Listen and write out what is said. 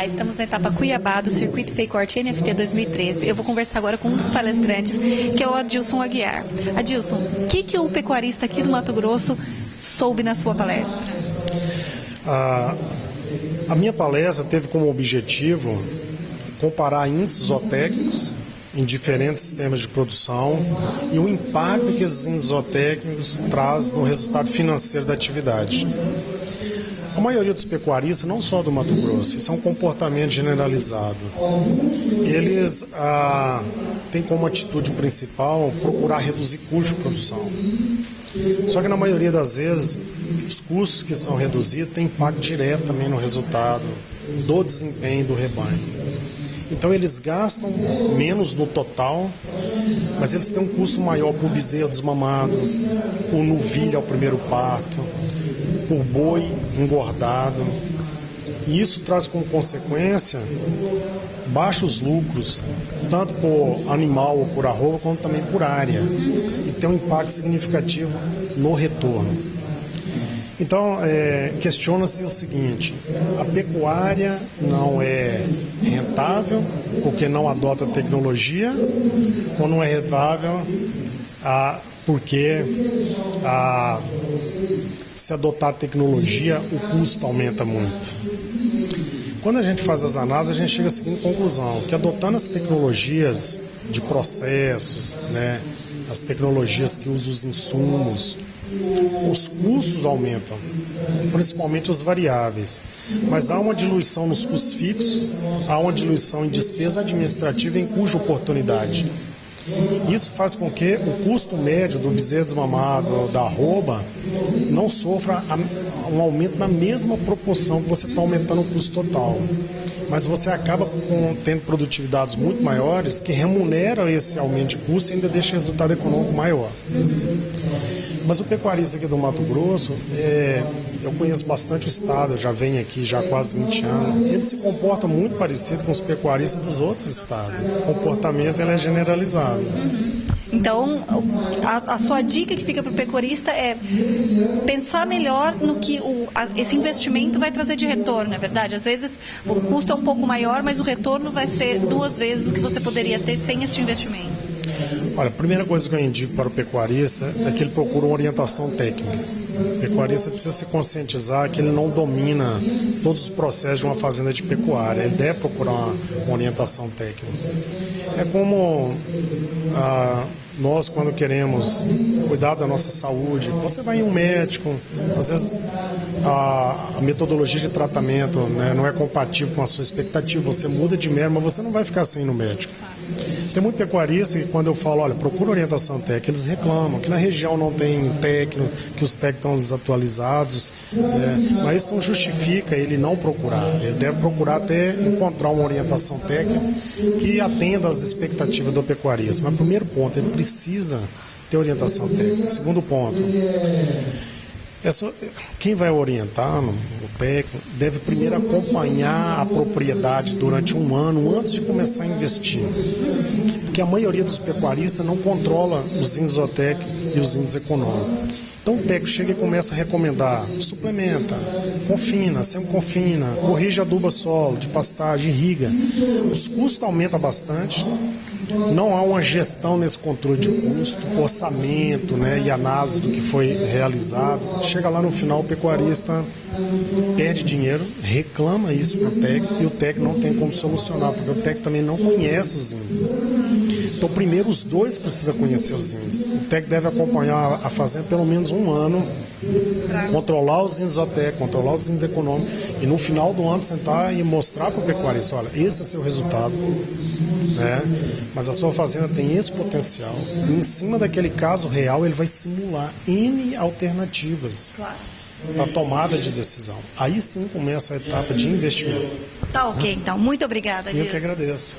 Olá, estamos na etapa Cuiabá do Circuito FEICORT NFT 2013. Eu vou conversar agora com um dos palestrantes, que é o Adilson Aguiar. Adilson, o que o pecuarista aqui do Mato Grosso soube na sua palestra? A minha palestra teve como objetivo comparar índices zootécnicos em diferentes sistemas de produção e o impacto que esses índices zootécnicos trazem no resultado financeiro da atividade. A maioria dos pecuaristas, não só do Mato Grosso, isso é um comportamento generalizado. Eles têm como atitude principal procurar reduzir custo de produção. Só que na maioria das vezes, os custos que são reduzidos têm impacto direto também no resultado do desempenho do rebanho. Então eles gastam menos no total, mas eles têm um custo maior por bezerro desmamado, por novilha ao primeiro parto, por boi engordado. E isso traz como consequência baixos lucros, tanto por animal ou por arroba, como também por área. E tem um impacto significativo no retorno. Então, questiona-se o seguinte: a pecuária não é rentável porque não adota tecnologia, ou não é rentável porque se adotar tecnologia o custo aumenta muito. Quando a gente faz as análises, a gente chega à seguinte conclusão: que adotando as tecnologias de processos, as tecnologias que usam os insumos, os custos aumentam, principalmente os variáveis, mas há uma diluição nos custos fixos, há uma diluição em despesa administrativa e em cuja oportunidade. Isso faz com que o custo médio do bezerro desmamado, da arroba, não sofra um aumento na mesma proporção que você está aumentando o custo total. Mas você acaba tendo produtividades muito maiores que remuneram esse aumento de custo e ainda deixa o resultado econômico maior. Mas o pecuarista aqui do Mato Grosso, eu conheço bastante o estado, eu já venho aqui já há quase 20 anos, ele se comporta muito parecido com os pecuaristas dos outros estados. O comportamento é generalizado. Então, a sua dica que fica para o pecuarista é pensar melhor no que esse investimento vai trazer de retorno, é verdade? Às vezes o custo é um pouco maior, mas o retorno vai ser 2 vezes o que você poderia ter sem esse investimento. Olha, a primeira coisa que eu indico para o pecuarista é que ele procure uma orientação técnica. O pecuarista precisa se conscientizar que ele não domina todos os processos de uma fazenda de pecuária. Ele deve procurar uma orientação técnica. É como nós, quando queremos cuidar da nossa saúde, você vai em um médico, às vezes a metodologia de tratamento não é compatível com a sua expectativa, você muda de médico, mas você não vai ficar sem ir no médico. Tem muito pecuarista que, quando eu falo, olha, procura orientação técnica, eles reclamam que na região não tem técnico, que os técnicos estão desatualizados, mas isso não justifica ele não procurar. Ele deve procurar até encontrar uma orientação técnica que atenda às expectativas do pecuarista. Mas, primeiro ponto, ele precisa ter orientação técnica. Segundo ponto, quem vai orientar, o técnico, deve primeiro acompanhar a propriedade durante 1 ano antes de começar a investir. Porque a maioria dos pecuaristas não controla os índices zootécnicos e os índices econômicos. Então o técnico chega e começa a recomendar: suplementa, confina, semi-confina, corrige aduba solo, de pastagem, irriga. Os custos aumentam bastante. Não há uma gestão nesse controle de custo, orçamento e análise do que foi realizado. Chega lá no final, o pecuarista perde dinheiro, reclama isso para o técnico e o técnico não tem como solucionar, porque o técnico também não conhece os índices. Então, primeiro, os dois precisam conhecer os índices. O técnico deve acompanhar a fazenda pelo menos 1 ano, controlar os índices zootécnicos, controlar os índices econômicos e no final do ano sentar e mostrar para o pecuarista: olha, esse é seu resultado. Mas a sua fazenda tem esse potencial. E em cima daquele caso real, ele vai simular N alternativas para tomada de decisão. Aí sim começa a etapa de investimento. Tá ok, então. Muito obrigada, Adilson. Eu que agradeço.